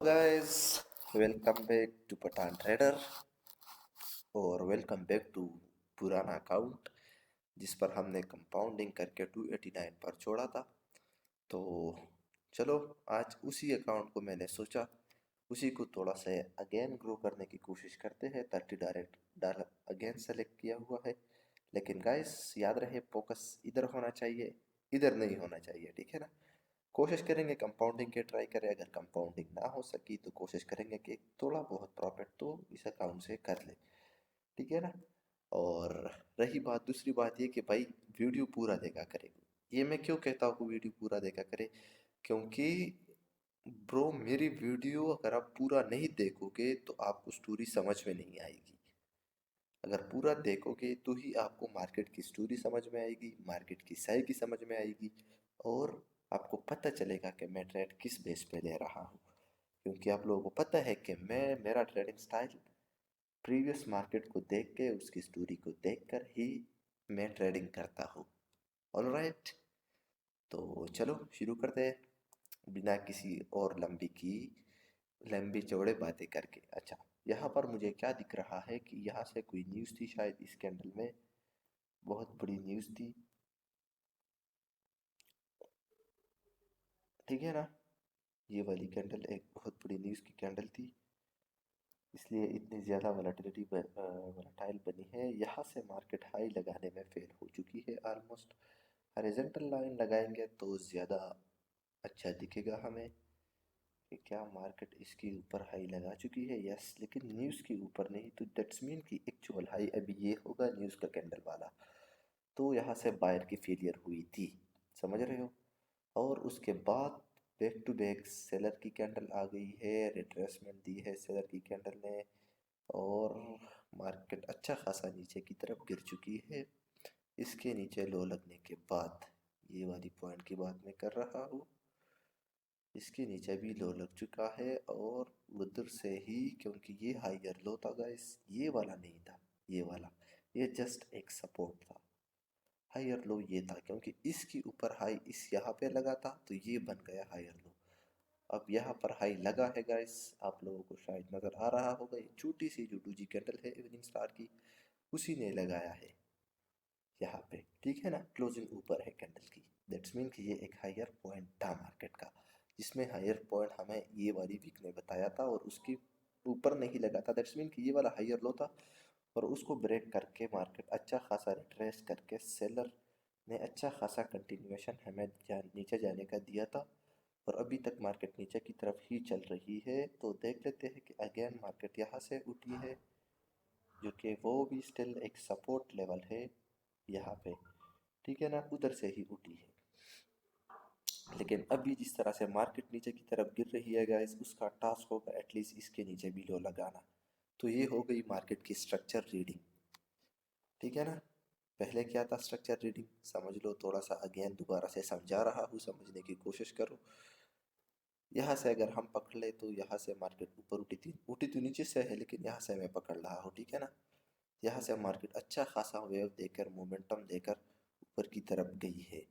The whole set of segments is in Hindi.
guys, welcome back to Patan Trader और वेलकम बैक टू पुराना अकाउंट जिस पर हमने कंपाउंडिंग करके 289 पर छोड़ा था। तो चलो आज उसी अकाउंट को मैंने सोचा उसी को थोड़ा सा अगेन ग्रो करने की कोशिश करते हैं। 30 डायरेक्ट डॉलर अगेन सेलेक्ट किया हुआ है, लेकिन गाइस याद रहे फोकस इधर होना चाहिए, इधर नहीं होना चाहिए, ठीक है ना। कोशिश करेंगे कंपाउंडिंग के ट्राई करें, अगर कंपाउंडिंग ना हो सकी तो कोशिश करेंगे कि थोड़ा बहुत प्रॉफिट तो इस अकाउंट से कर ले, ठीक है ना। और रही बात, दूसरी बात ये कि भाई वीडियो पूरा देखा करे। ये मैं क्यों कहता हूँ वीडियो पूरा देखा करे, क्योंकि ब्रो मेरी वीडियो अगर आप पूरा नहीं देखोगे तो आपको स्टोरी समझ में नहीं आएगी। अगर पूरा देखोगे तो ही आपको मार्केट की स्टोरी समझ में आएगी, मार्केट की सही की समझ में आएगी, और आपको पता चलेगा कि मैं ट्रेड किस बेस पे ले रहा हूँ। क्योंकि आप लोगों को पता है कि मेरा ट्रेडिंग स्टाइल प्रीवियस मार्केट को देख के, उसकी स्टोरी को देख कर ही मैं ट्रेडिंग करता हूँ। ऑलराइट, तो चलो शुरू करते हैं बिना किसी और लंबी चौड़े बातें करके। अच्छा, यहाँ पर मुझे क्या दिख रहा है कि यहाँ से कोई न्यूज़ थी शायद, इस कैंडल में बहुत बड़ी न्यूज़ थी, ठीक है ना। ये वाली कैंडल एक बहुत बड़ी न्यूज़ की कैंडल थी, इसलिए इतनी ज़्यादा वोलेटाइल बनी है। यहाँ से मार्केट हाई लगाने में फेल हो चुकी है ऑलमोस्ट। हॉरिजॉन्टल लाइन लगाएंगे तो ज़्यादा अच्छा दिखेगा हमें कि क्या मार्केट इसके ऊपर हाई लगा चुकी है। यस, लेकिन न्यूज़ के ऊपर नहीं, तो दैट्स मीन की एक्चुअल हाई अभी ये होगा न्यूज़ का कैंडल वाला। तो यहाँ से बायर की फेलियर हुई थी, समझ रहे हो। और उसके बाद बैक टू बैक सेलर की कैंडल आ गई है, रिट्रेसमेंट दी है सेलर की कैंडल ने, और मार्केट अच्छा खासा नीचे की तरफ गिर चुकी है। इसके नीचे लो लगने के बाद, ये वाली पॉइंट की बात मैं कर रहा हूँ, इसके नीचे भी लो लग चुका है। और उधर से ही, क्योंकि ये हाइयर लो था गाइस, ये वाला नहीं था, ये वाला, ये जस्ट एक सपोर्ट था। हायर लो ये था क्योंकि इसके ऊपर हाई इस यहाँ पे लगा था, तो ये बन गया हायर लो। अब यहाँ पर हाई लगा है गाइस, आप लोगों को शायद नजर आ रहा होगा, ये छोटी सी जो डूजी कैंडल है इवनिंग स्टार की, उसी ने लगाया है यहाँ पे, ठीक है ना। क्लोजिंग ऊपर है कैंडल की, दैट्स मीन कि ये एक हायर पॉइंट था मार्केट का, जिसमें हायर पॉइंट हमें ये वाली वीक ने बताया था, और उसकी ऊपर नहीं लगा था। दैट्स मीन कि ये वाला हायर लो था, और उसको ब्रेक करके मार्केट अच्छा खासा रिट्रेस करके सेलर ने अच्छा खासा कंटिन्यूएशन हमें नीचे जाने का दिया था। और अभी तक मार्केट नीचे की तरफ ही चल रही है। तो देख लेते हैं कि अगेन मार्केट यहाँ से उठी है, जो कि वो भी स्टिल एक सपोर्ट लेवल है यहाँ पे, ठीक है ना, उधर से ही उठी है। लेकिन अभी जिस तरह से मार्केट नीचे की तरफ गिर रही है गाइस, उसका टास्क होगा एटलीस्ट इसके नीचे भी लो लगाना। तो ये हो गई मार्केट की स्ट्रक्चर रीडिंग, ठीक है ना। पहले क्या था स्ट्रक्चर रीडिंग, समझ लो, थोड़ा सा अगेन दोबारा से समझा रहा हूँ, समझने की कोशिश करो। यहाँ से अगर हम पकड़ ले तो यहाँ से मार्केट ऊपर उठी थी नीचे से है, लेकिन यहाँ से मैं पकड़ रहा हूँ, ठीक है ना। यहाँ से मार्केट अच्छा खासा वेव देकर, मोमेंटम देकर ऊपर की तरफ गई है,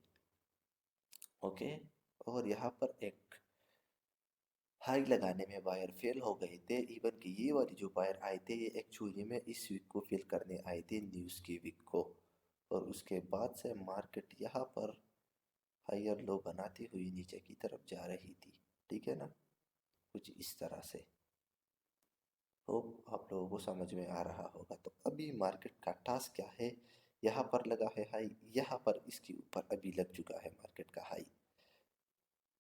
ओके। और यहाँ पर एक हाई लगाने में बायर फेल हो गए थे। इवन कि ये वाली जो बायर आए थे, ये एक्चुअली में इस वीक को फिल करने आए थे, न्यूज़ की वीक को। और उसके बाद से मार्केट यहाँ पर हायर लो बनाती हुई नीचे की तरफ जा रही थी, ठीक है ना, कुछ इस तरह से। होप आप लोगों को समझ में आ रहा होगा। तो अभी मार्केट का टास्क क्या है, यहाँ पर लगा है हाई, यहाँ पर इसके ऊपर अभी लग चुका है मार्केट का हाई,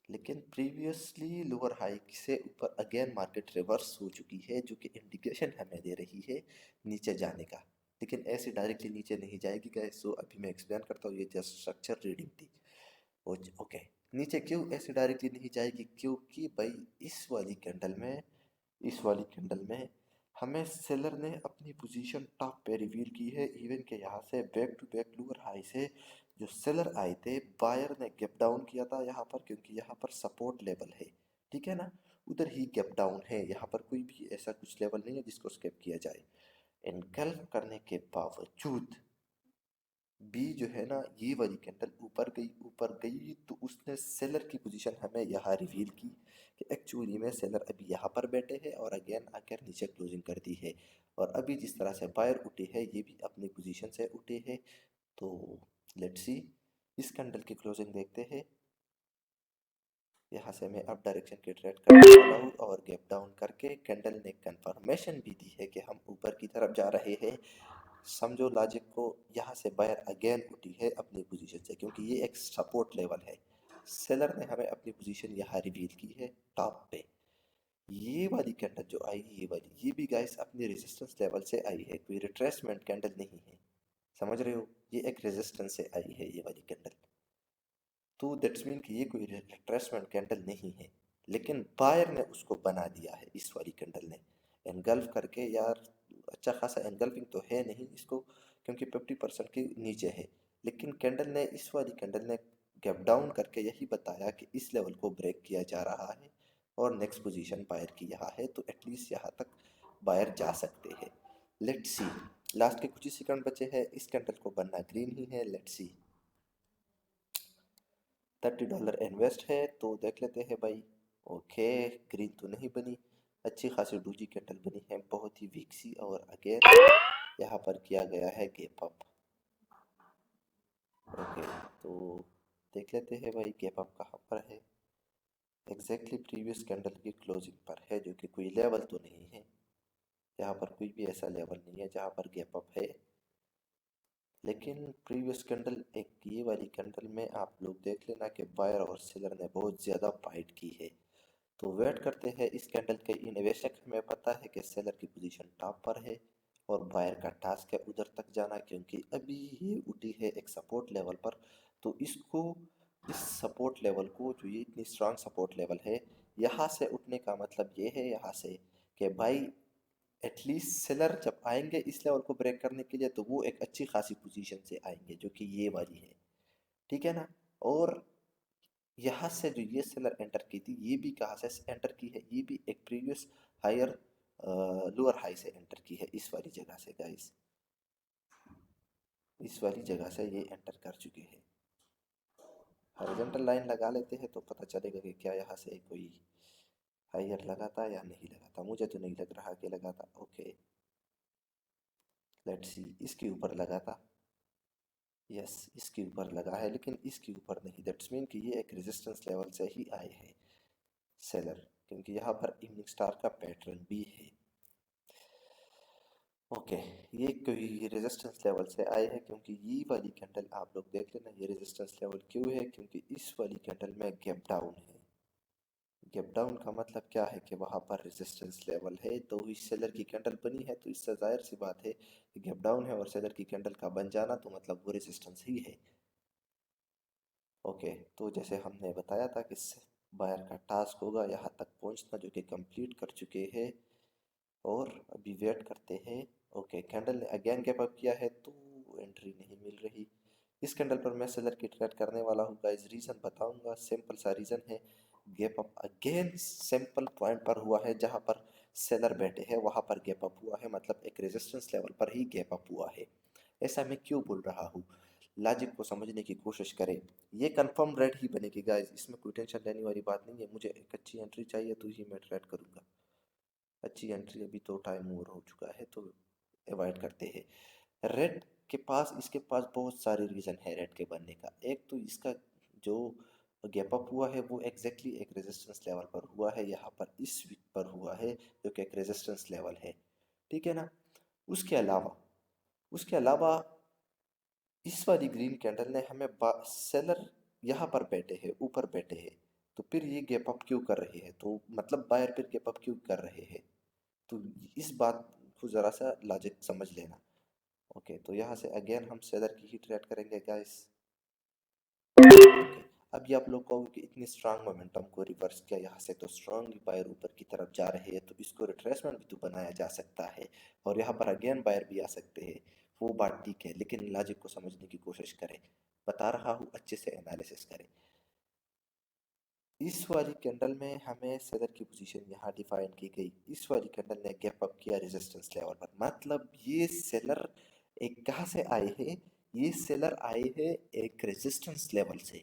लेकिन प्रीवियसली लोअर हाई से ऊपर अगेन मार्केट रिवर्स हो चुकी है, जो कि इंडिकेशन हमें दे रही है नीचे जाने का। लेकिन ऐसे डायरेक्टली नीचे नहीं जाएगी गाइस, सो अभी मैं एक्सप्लेन करता हूँ, ये जस्ट स्ट्रक्चर रीडिंग थी। ओके, नीचे क्यों ऐसे डायरेक्टली नहीं जाएगी, क्योंकि भाई इस वाली कैंडल में हमें सेलर ने अपनी पोजीशन टॉप पे रिवील की है। इवन के यहाँ से back to back lower high से जो सेलर आए थे, बायर ने गैप डाउन किया था यहाँ पर, क्योंकि यहाँ पर सपोर्ट लेवल है, ठीक है ना। उधर ही गैप डाउन है, यहाँ पर कोई भी ऐसा कुछ लेवल नहीं है जिसको स्केप किया जाए। एनकल्फ करने के बावजूद बी जो है ना, ये वाली कैंडल ऊपर गई तो उसने सेलर की पोजीशन हमें यहाँ रिवील की कि एक्चुअली में सेलर अभी यहाँ पर बैठे हैं और अगेन आकर नीचे क्लोजिंग कर दी है। और अभी जिस तरह से बायर उठे हैं ये भी अपनी पोजीशन से उठे हैं। तो लेट्स सी, इस कैंडल की क्लोजिंग देखते हैं। यहाँ से मैं अप डायरेक्शन की ट्रेड करने वाला हूँ और गैप डाउन करके कैंडल ने कंफर्मेशन भी दी है कि हम ऊपर की तरफ जा रहे हैं। समझो लॉजिक को, यहाँ से बायर अगेन उठी है अपनी पोजीशन से क्योंकि ये एक सपोर्ट लेवल है। सेलर ने हमें अपनी पोजीशन यहाँ रिवील की है टॉप पे। ये वाली कैंडल जो आई, ये भी गाइस अपनी रेजिस्टेंस लेवल से आई है, कोई रिट्रेसमेंट कैंडल नहीं है। समझ रहे हो, ये एक रेजिस्टेंस से आई है ये वाली कैंडल। तो दैट्स मीन कि ये कोई रिट्रेसमेंट कैंडल नहीं है, लेकिन बायर ने उसको बना दिया है इस वाली कैंडल ने एनगल्फ करके। यार अच्छा खासा एनगल्फिंग तो है नहीं इसको, क्योंकि 50% के नीचे है। लेकिन कैंडल ने, इस वाली कैंडल ने गैप डाउन करके यही बताया कि इस लेवल को ब्रेक किया जा रहा है और नेक्स्ट पोजीशन बायर की यहाँ है, तो एटलीस्ट यहाँ तक बायर जा सकते हैं। लेट्स सी, लास्ट के कुछ ही सेकंड बचे हैं, इस कैंडल को बनना ग्रीन ही है। लेट्स सी, $30 इन्वेस्ट है तो देख लेते हैं भाई। ओके, ग्रीन तो नहीं बनी, अच्छी खासी डूजी कैंडल बनी है, बहुत ही वीक सी। और अगेन यहाँ पर किया गया है गैप अप। ओके, तो देख लेते हैं भाई गैप अप कहाँ पर है। एग्जैक्टली प्रीवियस कैंडल की क्लोजिंग पर है, जो कि कोई लेवल तो नहीं है, यहाँ पर कोई भी ऐसा लेवल नहीं है जहाँ पर गैप अप है। लेकिन प्रीवियस कैंडल, एक ये वाली कैंडल में आप लोग देख लेना कि बायर और सेलर ने बहुत ज़्यादा फाइट की है। तो वेट करते हैं इस कैंडल के इन। बेशक हमें पता है कि सेलर की पोजीशन टॉप पर है और बायर का टास्क है उधर तक जाना, क्योंकि अभी ये उठी है एक सपोर्ट लेवल पर। तो इसको, इस सपोर्ट लेवल को, जो ये इतनी स्ट्रांग सपोर्ट लेवल है, यहाँ से उठने का मतलब ये है यहाँ से कि भाई एटलीस्ट सेलर जब आएंगे इस लेवल को ब्रेक करने के लिए तो वो एक अच्छी खासी पोजीशन से आएंगे, जो कि ये वाली है। ठीक है ना। और यहाँ से जो ये सेलर एंटर की थी, ये भी कहाँ से एंटर की है, ये भी एक प्रीवियस हायर लोअर हाई से एंटर की है, इस वाली जगह से गाइस, इस वाली जगह से ये एंटर कर चुके हैं। हॉरिजॉन्टल लाइन लगा लेते हैं तो पता चलेगा कि क्या यहाँ से कोई हायर लगा था या नहीं लगा था। मुझे तो नहीं लग रहा कि लगा था। ओके, लेट्स सी, इसके ऊपर लगा था। यस, इसके ऊपर लगा है, लेकिन इसके ऊपर नहीं। दैट्स मीन कि ये एक रेजिस्टेंस लेवल से ही आए हैं सेलर, क्योंकि यहाँ पर इवनिंग स्टार का पैटर्न भी है। ओके, ये कोई रेजिस्टेंस लेवल से आए हैं, क्योंकि ये वाली कैंडल आप लोग देख लेना, ये रेजिस्टेंस लेवल क्यों है, क्योंकि इस वाली कैंडल में गैप डाउन है। गैप डाउन का मतलब क्या है कि वहाँ पर रेजिस्टेंस लेवल है, तो इस सेलर की कैंडल बनी है, तो इससे जाहिर सी बात है कि गैप डाउन है और सेलर की कैंडल का बन जाना तो मतलब वो रेजिस्टेंस ही है। ओके, तो जैसे हमने बताया था कि बायर का टास्क होगा यहाँ तक पहुँचना, जो कि कंप्लीट कर चुके हैं और अभी वेट करते हैं। ओके, कैंडल ने अगेन गैप अप किया है तो एंट्री नहीं मिल रही। इस कैंडल पर मैं सेलर की ट्रेड करने वाला हूँ गाइस, रीज़न बताऊंगा। सिंपल सा रीज़न है, gap up again simple point पर हुआ है जहाँ पर सेलर बैठे हैं, वहाँ पर गैप अप हुआ है, मतलब एक रेजिस्टेंस लेवल पर ही गैप अप हुआ है। ऐसा मैं क्यों बोल रहा हूँ, लॉजिक को समझने की कोशिश करें। ये कंफर्म रेड ही बनेगी गाइस, इसमें कोई टेंशन लेने वाली बात नहीं है। मुझे एक अच्छी एंट्री चाहिए तो ही मैं ट्रेड करूँगा। अच्छी एंट्री, अभी तो टाइम ओवर हो चुका है तो अवॉइड करते हैं। रेड के पास, इसके पास बहुत सारे रीज़न है रेड के बनने का। एक तो इसका जो गैप अप हुआ है वो एग्जैक्टली एक रेजिस्टेंस लेवल पर हुआ है, यहाँ पर इस वीक पर हुआ है, जो कि एक रेजिस्टेंस लेवल है। ठीक है ना। उसके अलावा, उसके अलावा इस वाली ग्रीन कैंडल ने हमें सेलर यहाँ पर बैठे हैं, ऊपर बैठे हैं, तो फिर ये गैप अप क्यों कर रहे हैं, तो मतलब बायर फिर गैप अप क्यों कर रहे हैं। तो इस बात को ज़रा सा लॉजिक समझ लेना। ओके, तो यहाँ से अगेन हम सेलर की ही ट्रेड करेंगे गाइस। ओके, अब ये आप लोग कहोगे कि इतनी स्ट्रांग मोमेंटम को रिवर्स किया, यहाँ से तो स्ट्रांग बायर ऊपर की तरफ जा रहे हैं, तो इसको रिट्रेसमेंट भी तो बनाया जा सकता है और यहाँ पर अगेन बायर भी आ सकते हैं। वो बात ठीक है, लेकिन लॉजिक को समझने की कोशिश करें। बता रहा हूँ, अच्छे से एनालिसिस करें। इस वाली कैंडल में हमें सेलर की पोजीशन यहाँ डिफाइन की गई, इस वाली कैंडल ने गैप अप किया रेजिस्टेंस लेवल पर, मतलब ये सेलर एक कहाँ से आए हैं ये सेलर आए हैं एक रेजिस्टेंस लेवल से,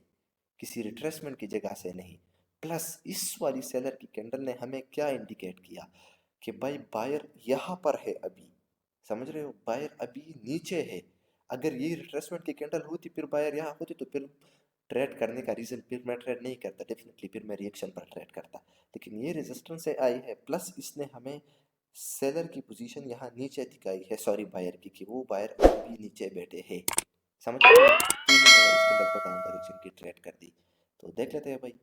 किसी रिट्रेसमेंट की जगह से नहीं। प्लस इस वाली सेलर की कैंडल ने हमें क्या इंडिकेट किया कि भाई बायर यहाँ पर है अभी, समझ रहे हो, बायर अभी नीचे है। अगर ये रिट्रेसमेंट की कैंडल होती फिर बायर यहाँ होती तो फिर ट्रेड करने का रीज़न, फिर मैं ट्रेड नहीं करता डेफिनेटली, फिर मैं रिएक्शन पर ट्रेड करता। लेकिन ये रेजिस्टेंस से आई है, प्लस इसने हमें सेलर की पोजीशन यहाँ नीचे दिखाई है, सॉरी बायर की, कि वो बायर अभी नीचे बैठे हैं, समझ रहे हो। तो ये मैंने इस कैंडल पर डाउन डायरेक्शन की ट्रेड कर दी। तो देख लेते हैं भाई,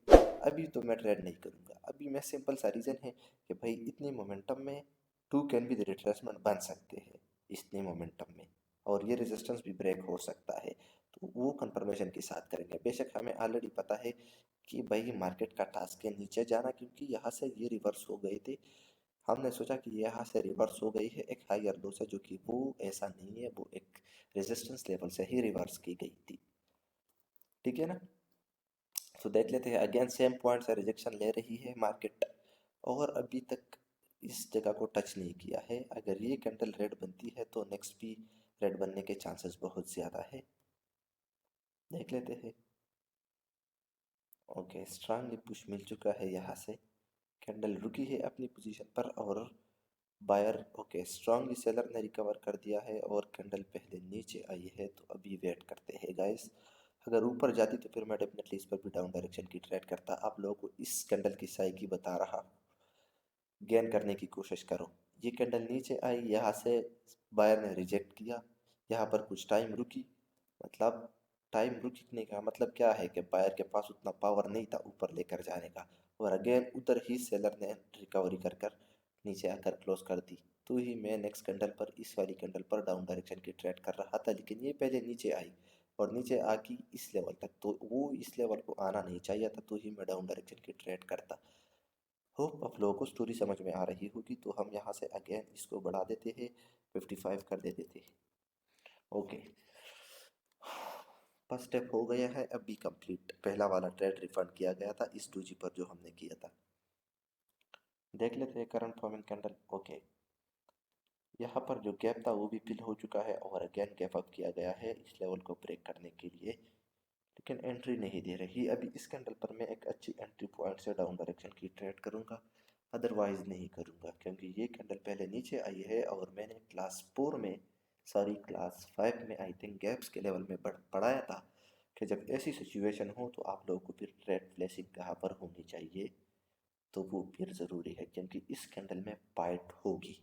अभी तो मैं ट्रेड नहीं करूँगा। अभी मैं सिंपल सा रीज़न है कि भाई इतने मोमेंटम में to can be the retracement बन सकते हैं इतने मोमेंटम में, और ये रेजिस्टेंस भी ब्रेक हो सकता है। तो वो कंफर्मेशन के साथ करेंगे। बेशक हमें ऑलरेडी पता है कि भाई मार्केट का टास्क है नीचे जाना, क्योंकि यहाँ से ये रिवर्स हो गए थे। हमने सोचा कि यहाँ से रिवर्स हो गई है एक हायर लो से, जो कि वो ऐसा नहीं है, वो एक रेजिस्टेंस लेवल से ही रिवर्स की गई थी, ठीक है ना। तो देख लेते हैं, अगेन सेम पॉइंट से रिजेक्शन ले रही है मार्केट, और अभी तक इस जगह को टच नहीं किया है। अगर ये कैंडल रेड बनती है तो नेक्स्ट भी रेड बनने के चांसेस बहुत ज़्यादा है, देख लेते हैं। ओके, स्ट्रांगली पुश मिल चुका है यहाँ से, कैंडल रुकी है अपनी पोजीशन पर, और बायर ओके स्ट्रांगली सेलर ने रिकवर कर दिया है, और कैंडल पहले नीचे आई है। तो अभी वेट करते हैं गाइस, अगर ऊपर जाती तो फिर मैं डेफिनेटली इस पर भी डाउन डायरेक्शन की ट्रेड करता। आप लोगों को इस कैंडल की साइकी बता रहा हूँ, गेन करने की कोशिश करो। ये कैंडल नीचे आई, यहाँ से बायर ने रिजेक्ट किया, यहाँ पर कुछ टाइम रुकी, मतलब टाइम रुकने का मतलब क्या है कि बायर के पास उतना पावर नहीं था ऊपर लेकर जाने का, और अगेन उधर ही सेलर ने रिकवरी कर कर नीचे आकर क्लोज कर दी। तो ही मैं नेक्स्ट कैंडल पर, इस वाली कैंडल पर डाउन डायरेक्शन की ट्रेड कर रहा था, लेकिन ये पहले नीचे आई और नीचे आके इस लेवल तक, तो वो इस लेवल को आना नहीं चाहिए था, तो ही मैं डाउन डायरेक्शन की ट्रेड करता। होप आप लोगों को स्टोरी समझ में आ रही होगी। तो हम यहाँ से अगेन इसको बढ़ा देते हैं, 55 कर देते थे। ओके, फर्स्ट स्टेप हो गया है अभी कंप्लीट। पहला वाला ट्रेड रिफंड किया गया था इस डूजी पर जो हमने किया था। देख लेते हैं करंट फॉर्मिंग कैंडल। ओके, यहाँ पर जो गैप था वो भी फिल हो चुका है, और अगेन गैप अप किया गया है इस लेवल को ब्रेक करने के लिए, लेकिन एंट्री नहीं दे रही। अभी इस कैंडल पर मैं एक अच्छी एंट्री पॉइंट से डाउन डायरेक्शन की ट्रेड करूंगा, अदरवाइज नहीं करूंगा, क्योंकि ये कैंडल पहले नीचे आई है, और मैंने क्लास 4 में, सॉरी क्लास 5 में आई थिंक गैप्स के लेवल में पढ़ाया था कि जब ऐसी सिचुएशन हो तो आप लोगों को फिर ट्रेड प्लेसिंग कहाँ पर होनी चाहिए। तो वो फिर ज़रूरी है, क्योंकि इस कैंडल में फाइट होगी,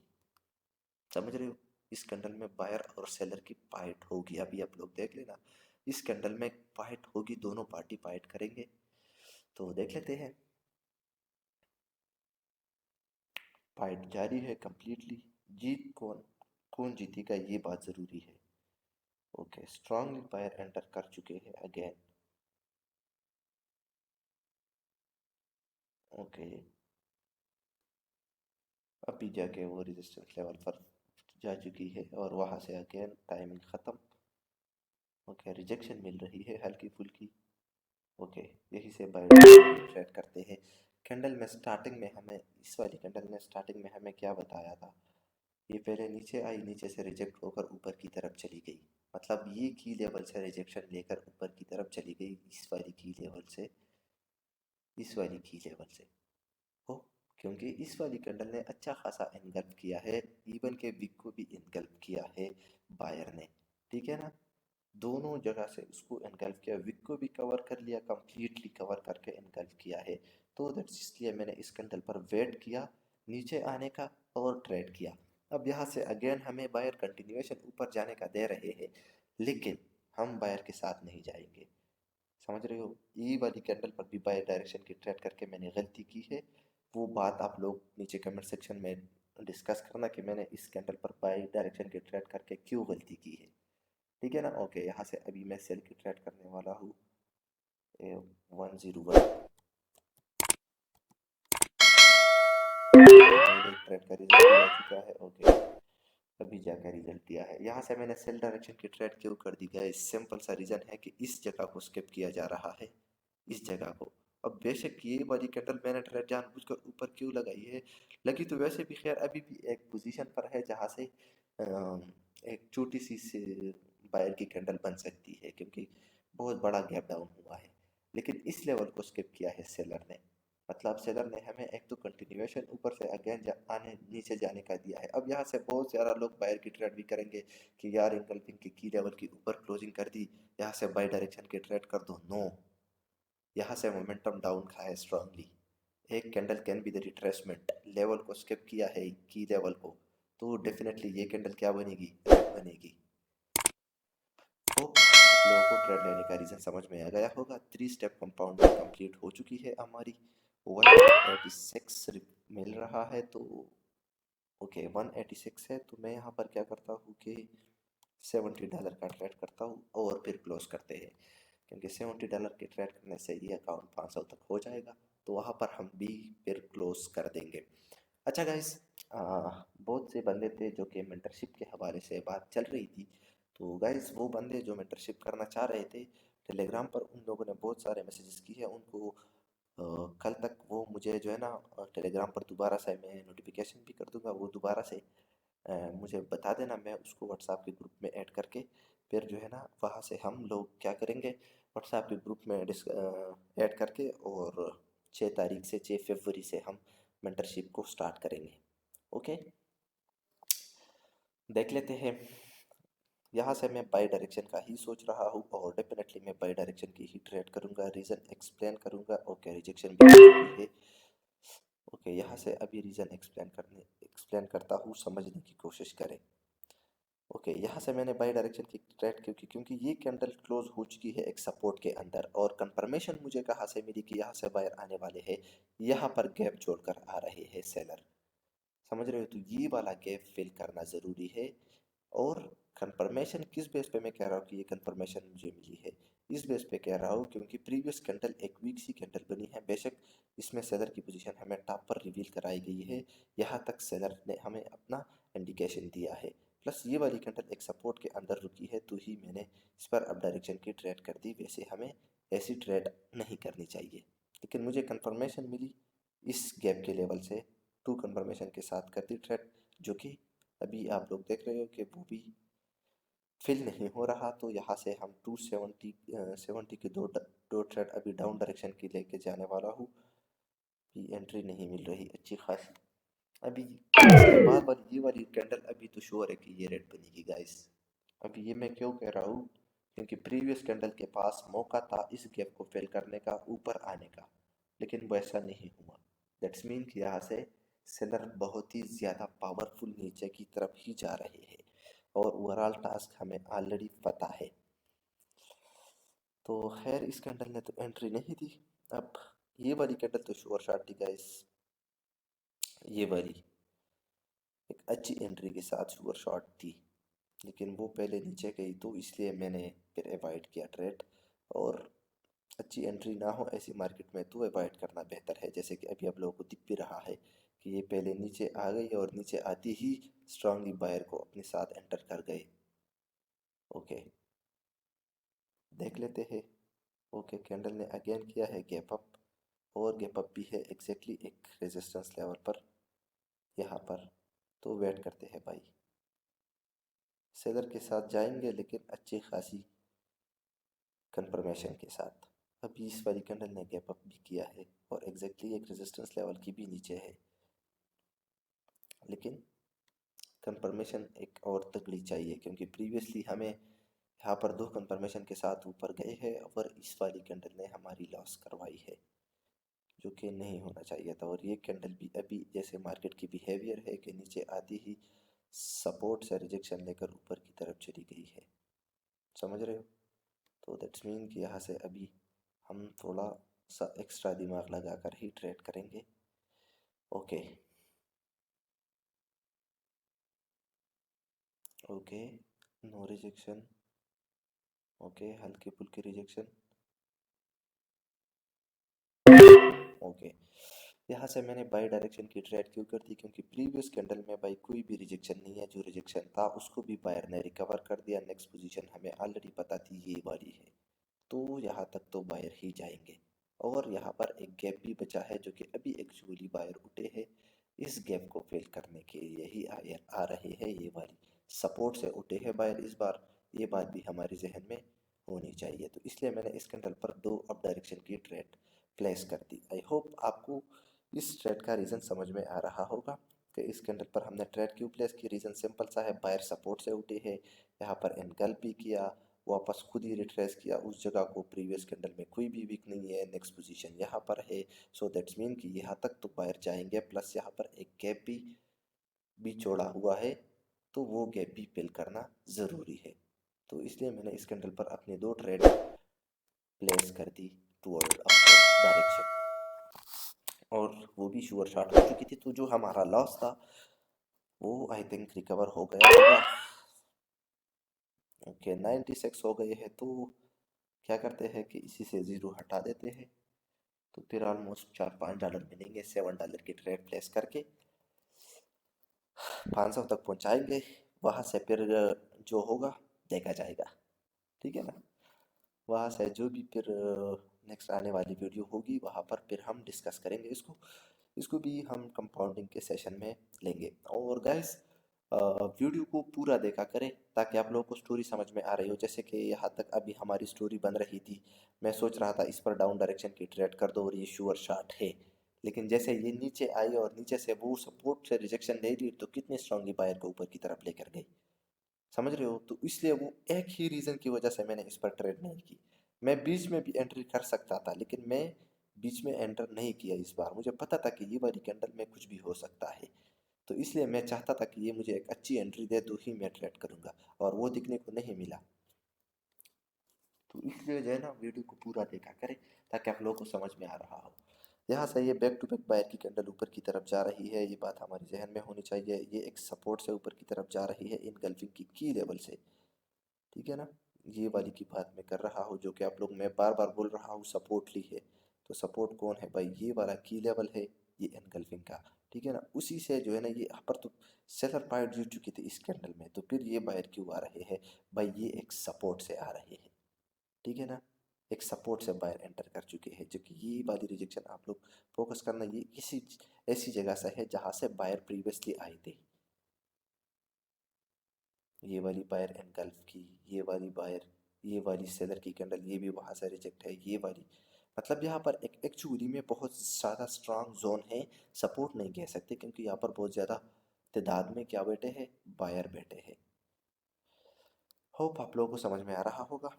समझ रहे हो। इस कैंडल में बायर और सेलर की फाइट होगी, अभी आप लोग देख लेना, इस कैंडल में फाइट होगी, दोनों पार्टी फाइट करेंगे। तो देख लेते हैं, फाइट जारी है कंप्लीटली। जीत कौन कौन जीतेगा ये बात ज़रूरी है। ओके, स्ट्रांगली बायर एंटर कर चुके हैं अगेन। ओके, अभी जाके वो रेजिस्टेंस लेवल पर जा चुकी है, और वहाँ से अगेन टाइमिंग ख़त्म। ओके, रिजेक्शन मिल रही है हल्की फुल्की। ओके, यही से बाय ट्रेड करते हैं। कैंडल में स्टार्टिंग में हमें, इस वाली कैंडल में स्टार्टिंग में हमें क्या बताया था, ये पहले नीचे आई, नीचे से रिजेक्ट होकर ऊपर की तरफ चली गई, मतलब ये की लेवल से रिजेक्शन लेकर ऊपर की तरफ चली गई, इस वाली की लेवल से, इस वाली की लेवल से हो, क्योंकि इस वाली कैंडल ने अच्छा खासा इनगल्फ किया है, इवन के विक को भी इनगल्फ किया है बायर ने, ठीक है ना। दोनों जगह से उसको इनगल्फ किया, विक को भी कवर कर लिया, कंप्लीटली कवर करके इनगल्फ किया है। तो दैट्स इसलिए मैंने इस कैंडल पर वेट किया नीचे आने का, और ट्रेड किया। अब यहाँ से अगेन हमें बायर कंटिन्यूएशन ऊपर जाने का दे रहे हैं, लेकिन हम बायर के साथ नहीं जाएंगे, समझ रहे हो। ई वाली कैंडल पर भी बाय डायरेक्शन की ट्रेड करके मैंने गलती की है, वो बात आप लोग नीचे कमेंट सेक्शन में डिस्कस करना कि मैंने इस कैंडल पर बाय डायरेक्शन की ट्रेड करके क्यों गलती की है, ठीक है ना। ओके, यहाँ से अभी मैं सेल की ट्रेड करने वाला हूँ, 101 ट्रेड का रिजल्ट आ चुका है। ओके, अभी जाकर रिजल्ट दिया है। यहाँ से मैंने सेल डायरेक्शन की ट्रेड क्यों कर दी गई, सिंपल सा रीज़न है कि इस जगह को स्किप किया जा रहा है, इस जगह को। अब बेशक ये वाली कैंडल मैंने ट्रेड जानबूझकर ऊपर क्यों लगाई है, लगी तो वैसे भी खैर अभी भी एक पोजीशन पर है जहाँ से एक छोटी सी बायर की कैंडल बन सकती है क्योंकि बहुत बड़ा गैप डाउन हुआ है। लेकिन इस लेवल को स्किप किया है सेलर ने, मतलब सेलर ने हमें एक तो कंटिन्यूएशन ऊपर से अगेन आने नीचे जाने का दिया है। अब यहाँ से बहुत सारा लोग बायर की ट्रेड भी करेंगे कि यार इंगल्फिंग की लेवल की ऊपर क्लोजिंग कर दी, यहाँ से बाई डायरेक्शन की ट्रेड कर दो। नो, यहाँ से मोमेंटम डाउन खाया स्ट्रांगली। एक candle can be the retracement, level को स्किप किया है की लेवल को, तो डेफिनेटली ये कैंडल क्या बनेगी, रेड बनेगी। होप आप लोगों को ट्रेड लेने का रीज़न समझ में आ गया होगा। 3 स्टेप कंपाउंडिंग कंप्लीट हो चुकी है हमारी। 186 मिल रहा है, तो ओके 186 है, तो मैं यहाँ पर क्या करता हूँ कि $70 का ट्रेड करता हूँ और फिर क्लोज करते हैं, क्योंकि $70 के ट्रेड करने से ये अकाउंट 500 तक हो जाएगा, तो वहाँ पर हम भी फिर क्लोज कर देंगे। अच्छा गाइस, बहुत से बंदे थे जो कि मेंटरशिप के हवाले से बात चल रही थी, तो गाइस वो बंदे जो मेंटरशिप करना चाह रहे थे, टेलीग्राम पर उन लोगों ने बहुत सारे मैसेजेस किए हैं उनको। कल तक वो मुझे जो है ना टेलीग्राम पर दोबारा से मैं नोटिफिकेशन भी कर दूंगा, वो दोबारा से मुझे बता देना, मैं उसको व्हाट्सएप के ग्रुप में ऐड करके फिर जो है ना वहाँ से हम लोग क्या करेंगे, व्हाट्सएप के ग्रुप में ऐड करके, और 6 तारीख से 6 फरवरी से हम मेंटरशिप को स्टार्ट करेंगे। ओके, देख लेते हैं। यहाँ से मैं बाई डायरेक्शन का ही सोच रहा हूँ और डेफिनेटली मैं बाई डायरेक्शन की ही ट्रेड करूँगा, रीज़न एक्सप्लेन करूँगा। ओके, रिजेक्शन भी हो चुकी है। ओके, यहाँ से अभी रीज़न एक्सप्लेन करता हूँ, समझने की कोशिश करें। ओके, यहाँ से मैंने बाई डायरेक्शन की ट्रेड क्योंकि ये कैंडल क्लोज हो चुकी है एक सपोर्ट के अंदर, और कंफर्मेशन मुझे कहाँ से मिली कि यहाँ से बायर आने वाले हैं, यहाँ पर गैप छोड़कर आ रहे हैं सेलर। समझ रहे हो, तो ये वाला गैप फिल करना ज़रूरी है। और कंफर्मेशन किस बेस पे मैं कह रहा हूँ कि ये कंफर्मेशन मुझे मिली है, इस बेस पे कह रहा हूँ क्योंकि प्रीवियस कैंडल एक वीक सी कैंडल बनी है। बेशक इसमें सेलर की पोजीशन हमें टॉप पर रिवील कराई गई है, यहाँ तक सेलर ने हमें अपना इंडिकेशन दिया है, प्लस ये वाली कैंडल एक सपोर्ट के अंदर रुकी है, तो ही मैंने इस पर अप डायरेक्शन की ट्रेड कर दी। वैसे हमें ऐसी ट्रेड नहीं करनी चाहिए, लेकिन मुझे कंफर्मेशन मिली इस गैप के लेवल से, टू कंफर्मेशन के साथ कर दी ट्रेड, जो कि अभी आप लोग देख रहे हो कि वो भी फिल नहीं हो रहा। तो यहाँ से हम 270 की दो ट्रेड अभी डाउन डायरेक्शन की लेके जाने वाला हूँ। भी एंट्री नहीं मिल रही अच्छी खासी अभी। इसके बाद वाली ये वाली कैंडल अभी तो श्योर है कि ये रेड बनेगी गाइस। अभी ये मैं क्यों कह रहा हूँ, क्योंकि प्रीवियस कैंडल के पास मौका था इस गैप को फिल करने का, ऊपर आने का, लेकिन वो ऐसा नहीं हुआ। दैट्स मीन कि यहाँ से सेलर बहुत ही ज़्यादा पावरफुल नीचे की तरफ ही जा रहे हैं, और ओवरऑल टास्क हमें ऑलरेडी पता है। तो खैर इस कैंडल ने तो एंट्री नहीं दी। अब ये वाली कैंडल तो श्योर शॉट थी गाइस, ये वाली एक अच्छी एंट्री के साथ श्योर शॉट थी, लेकिन वो पहले नीचे गई, तो इसलिए मैंने फिर अवॉइड किया ट्रेड। और अच्छी एंट्री ना हो ऐसी मार्केट में तो अवॉइड करना बेहतर है, जैसे कि अभी आप लोगों को दिख भी रहा है कि ये पहले नीचे आ गई और नीचे आती ही स्ट्रांगली बायर को अपने साथ एंटर कर गए। ओके, देख लेते हैं। ओके, कैंडल ने अगेन किया है गैप अप, और गैप अप भी है एग्जैक्टली एक रेजिस्टेंस लेवल पर यहाँ पर, तो वेट करते हैं भाई। सेलर के साथ जाएंगे लेकिन अच्छी खासी कंफर्मेशन के साथ। अभी इस वाली कैंडल ने गैप अप भी किया है और एग्जैक्टली एक रेजिस्टेंस लेवल की भी नीचे है, लेकिन कंफर्मेशन एक और तगड़ी चाहिए, क्योंकि प्रीवियसली हमें यहाँ पर दो कंफर्मेशन के साथ ऊपर गए हैं और इस वाली कैंडल ने हमारी लॉस करवाई है, जो कि नहीं होना चाहिए था। और ये कैंडल भी अभी जैसे मार्केट की बिहेवियर है कि नीचे आती ही सपोर्ट से रिजेक्शन लेकर ऊपर की तरफ चली गई है, समझ रहे हो। तो दैट्स मीन कि यहाँ से अभी हम थोड़ा सा एक्स्ट्रा दिमाग लगाकर ही ट्रेड करेंगे। Okay okay, no rejection. Okay, हल्की फुल्की रिजेक्शन। ओके, यहाँ से मैंने बाई डायरेक्शन की ट्रेड क्यों कर दी, क्योंकि प्रीवियस कैंडल में भाई कोई भी रिजेक्शन नहीं है, जो रिजेक्शन था उसको भी बायर ने रिकवर कर दिया। नेक्स्ट पोजीशन हमें ऑलरेडी पता थी ये वाली है, तो यहाँ तक तो बायर ही जाएंगे। और यहाँ पर एक गैप भी बचा है जो कि अभी एक्चुअली बायर उठे हैं, इस गैप को फिल करने के लिए ही आ रहे हैं। ये वाली सपोर्ट से उठे हैं बायर इस बार, ये बात भी हमारे जहन में होनी चाहिए। तो इसलिए मैंने इस कैंडल पर दो अप डायरेक्शन की ट्रेड प्लेस कर दी। आई होप आपको इस ट्रेड का रीज़न समझ में आ रहा होगा कि इस कैंडल पर हमने ट्रेड क्यों प्लेस की। रीज़न सिंपल सा है, बायर सपोर्ट से उठी है, यहाँ पर एनगल्फ भी किया, वापस खुद ही रिट्रेस किया उस जगह को। प्रीवियस कैंडल में कोई भी वीक नहीं है, नेक्स्ट पोजीशन यहाँ पर है। सो दैट्स मीन कि यहाँ तक तो बायर जाएंगे, प्लस यहाँ पर एक गैप भी छोड़ा हुआ है, तो वो गैप भी फिल करना ज़रूरी है। तो इसलिए मैंने इस कैंडल पर अपने दो ट्रेड प्लेस कर दी टूवर्ड अपवर्ड डायरेक्शन, और वो भी श्योर शॉट हो चुकी थी। तो जो हमारा लॉस था वो आई थिंक रिकवर हो गया होगा। ओके, 96 हो गए हैं। तो क्या करते हैं कि इसी से ज़ीरो हटा देते हैं, तो फिर ऑलमोस्ट $4-5 मिलेंगे। $7 की ट्रेड प्लेस करके 500 तक पहुंचाएंगे। वहाँ से फिर जो होगा देखा जाएगा, ठीक है ना। वहाँ से जो भी फिर नेक्स्ट आने वाली वीडियो होगी वहाँ पर फिर हम डिस्कस करेंगे इसको। इसको भी हम कंपाउंडिंग के सेशन में लेंगे। और गाइस, वीडियो को पूरा देखा करें ताकि आप लोगों को स्टोरी समझ में आ रही हो। जैसे कि यहाँ तक अभी हमारी स्टोरी बन रही थी, मैं सोच रहा था इस पर डाउन डायरेक्शन की ट्रेड कर दो और ये श्योर शॉट है, लेकिन जैसे ये नीचे आई और नीचे से वो सपोर्ट से रिजेक्शन दे दी, तो कितनी स्ट्रांगली बायर को ऊपर की तरफ लेकर गई, समझ रहे हो। तो इसलिए वो एक ही रीज़न की वजह से मैंने इस पर ट्रेड नहीं की। मैं बीच में भी एंट्री कर सकता था, लेकिन मैं बीच में एंटर नहीं किया इस बार। मुझे पता था कि ये वाली कैंडल में कुछ भी हो सकता है, तो इसलिए मैं चाहता था कि ये मुझे एक अच्छी एंट्री दे तो ही मैं ट्रेड करूँगा, और वो दिखने को नहीं मिला। तो इसलिए जो है ना, वीडियो को पूरा देखा करें ताकि आप लोगों को समझ में आ रहा हो। यहाँ से ये बैक टू बैक बायर की कैंडल ऊपर की तरफ जा रही है, ये बात हमारे जहन में होनी चाहिए। ये एक सपोर्ट से ऊपर की तरफ जा रही है इनगल्फिंग की लेवल से, ठीक है ना। ये वाली की बात मैं कर रहा हूँ, जो कि आप लोग, मैं बार बार बोल रहा हूँ सपोर्ट ली है। तो सपोर्ट कौन है भाई, ये वाला की लेवल है, ये एनगल्फिंग का, ठीक है ना। उसी से जो है ना, ये यहाँ पर तो सेलर पार्ट जुट चुकी थी इस कैंडल में, तो फिर ये बायर क्यों आ रहे हैं भाई, ये एक सपोर्ट से आ रहे हैं, ठीक है ना। एक सपोर्ट से बायर एंटर कर चुके हैं, जो कि ये वाली रिजेक्शन आप लोग फोकस करना, ये किसी ऐसी जगह से है जहाँ से बायर प्रीवियसली आए थे। ये वाली बायर एनगल्फ की, ये वाली बायर, ये वाली सेलर की कैंडल, ये भी वहाँ से रिजेक्ट है, ये वाली। मतलब यहाँ पर एक एक्चुअली में बहुत ज़्यादा स्ट्रांग जोन है। सपोर्ट नहीं कह सकते क्योंकि यहाँ पर बहुत ज़्यादा तादाद में क्या बैठे हैं, बायर बैठे हैं। होप आप लोगों को समझ में आ रहा होगा।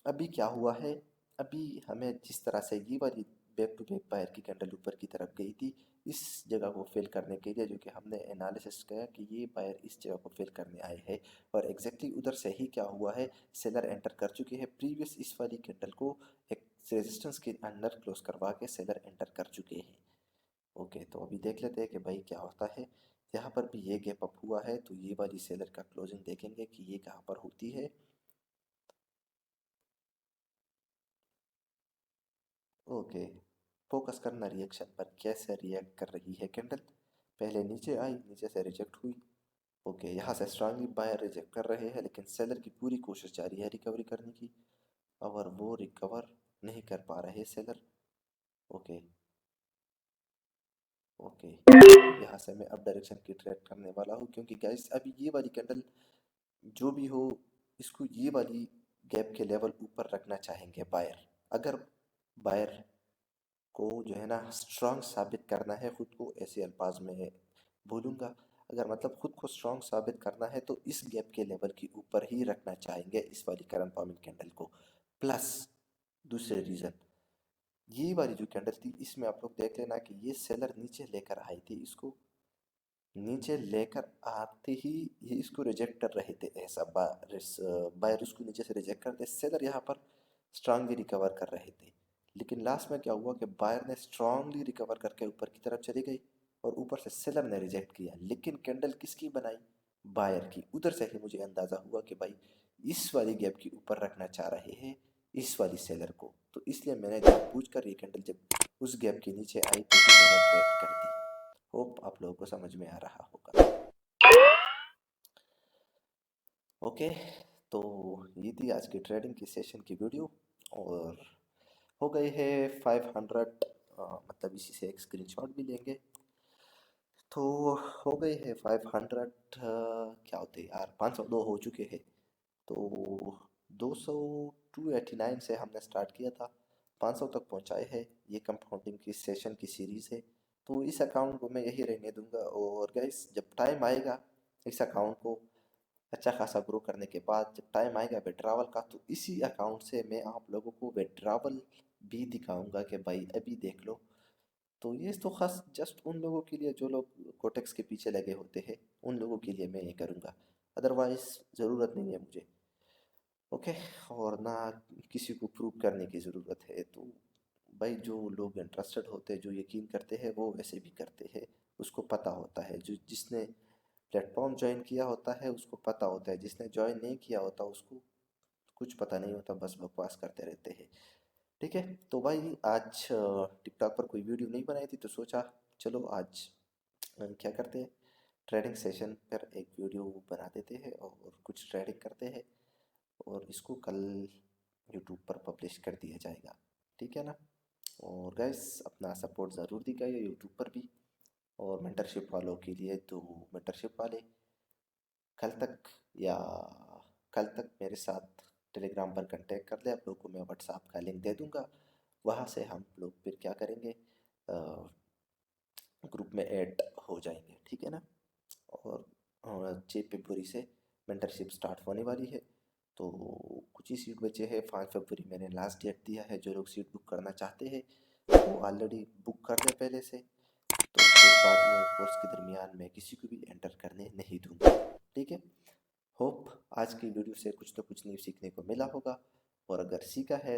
अभी क्या हुआ है, अभी हमें जिस तरह से ये वाली बैक टू बैक बायर की कैंडल ऊपर की तरफ गई थी, इस जगह को फिल करने के लिए, जो कि हमने एनालिसिस किया कि ये बायर इस जगह को फिल करने आए हैं, और एग्जैक्टली उधर से ही क्या हुआ है, सेलर एंटर कर चुके हैं। प्रीवियस इस वाली कैंडल को एक रेजिस्टेंस के अंडर क्लोज करवा के सेलर एंटर कर चुके हैं। ओके, तो अभी देख लेते हैं कि भाई क्या होता है। यहाँ पर भी ये गैप अप हुआ है, तो ये वाली सेलर का क्लोजिंग देखेंगे कि ये कहाँ पर होती है। ओके, फोकस करना रिएक्शन पर, कैसे रिएक्ट कर रही है कैंडल। पहले नीचे आई, नीचे से रिजेक्ट हुई। ओके, यहाँ से स्ट्रांगली बायर रिजेक्ट कर रहे हैं, लेकिन सेलर की पूरी कोशिश जारी है रिकवरी करने की, और वो रिकवर नहीं कर पा रहे सेलर। ओके, ओके, यहाँ से मैं अब डायरेक्शन की ट्रेड करने वाला हूँ, क्योंकि गाइस अभी ये वाली कैंडल जो भी हो, इसको ये वाली गैप के लेवल ऊपर रखना चाहेंगे बायर। अगर बायर को जो है ना स्ट्रांग साबित करना है खुद को, ऐसे अल्फाज में बोलूँगा, अगर मतलब खुद को स्ट्रांग साबित करना है तो इस गैप के लेवल के ऊपर ही रखना चाहेंगे इस वाली करंट फॉर्मिंग कैंडल को। प्लस दूसरे रीज़न, ये वाली जो कैंडल थी इसमें आप लोग देख लेना कि ये सेलर नीचे लेकर आई थी, इसको नीचे लेकर आते ही ये इसको रिजेक्ट कर रहे थे। ऐसा बायर उसको नीचे से रिजेक्ट करते, सेलर यहाँ पर स्ट्रांगली रिकवर कर रहे थे। लेकिन लास्ट में क्या हुआ कि बायर ने स्ट्रांगली रिकवर करके ऊपर की तरफ चली गई, और ऊपर से सेलर ने रिजेक्ट किया, लेकिन कैंडल किसकी बनाई, बायर की। उधर से ही मुझे अंदाज़ा हुआ कि भाई इस वाली गैप के ऊपर रखना चाह रहे हैं इस वाली सेलर को। तो इसलिए मैंने जानबूझ कर ये कैंडल जब उस गैप के नीचे आई तो ही मैंने ट्रेड कर दी। होप आप लोगों को समझ में आ रहा होगा। ओके, तो ये थी आज की ट्रेडिंग की सेशन की वीडियो, और हो गए हैं 500। मतलब इसी से एक स्क्रीनशॉट भी लेंगे। तो हो गए हैं 500, क्या होते हैं यार, 502 हो चुके हैं। तो 289 से हमने स्टार्ट किया था, 500 तक पहुंचाए है। ये कंपाउंडिंग की सेशन की सीरीज़ है। तो इस अकाउंट को मैं यही रहने दूंगा, और गाइस जब टाइम आएगा इस अकाउंट को अच्छा खासा ग्रो करने के बाद, जब टाइम आएगा विड्रावल का, तो इसी अकाउंट से मैं आप लोगों को विड्रावल भी दिखाऊंगा कि भाई अभी देख लो। तो ये तो खास जस्ट उन लोगों के लिए जो लोग कोटेक्स के पीछे लगे होते हैं, उन लोगों के लिए मैं ये करूँगा। अदरवाइज ज़रूरत नहीं है मुझे। ओके। और ना किसी को प्रूव करने की ज़रूरत है। तो भाई जो लोग इंटरेस्टेड होते हैं, जो यकीन करते हैं, वो वैसे भी करते हैं। उसको पता होता है, जो जिसने प्लेटफॉर्म ज्वाइन किया होता है उसको पता होता है, जिसने ज्वाइन नहीं किया होता उसको कुछ पता नहीं होता, बस बकवास करते रहते हैं। ठीक है। तो भाई आज टिकटॉक पर कोई वीडियो नहीं बनाई थी, तो सोचा चलो आज क्या करते हैं, ट्रेडिंग सेशन पर एक वीडियो बना देते हैं और कुछ ट्रेडिंग करते हैं, और इसको कल यूट्यूब पर पब्लिश कर दिया जाएगा। ठीक है ना। और गैस अपना सपोर्ट ज़रूर दिखाइए यूट्यूब पर भी। और मेंटरशिप वालों के लिए तो मेंटरशिप वाले कल तक या कल तक मेरे साथ टेलीग्राम पर कांटेक्ट कर ले। आप लोगों को मैं व्हाट्सएप का लिंक दे दूंगा, वहाँ से हम लोग फिर क्या करेंगे, ग्रुप में ऐड हो जाएंगे। ठीक है ना। और 6 फरवरी से मेंटरशिप स्टार्ट होने वाली है। तो कुछ ही सीट बचे हैं, 5 फरवरी मैंने लास्ट डेट दिया है। जो लोग सीट बुक करना चाहते हैं वो ऑलरेडी बुक कर ले पहले से। तो फिर बाद में कोर्स के दरमियान मैं किसी को भी एंटर करने नहीं दूंगा। ठीक है। होप आज की वीडियो से कुछ तो कुछ न्यू सीखने को मिला होगा, और अगर सीखा है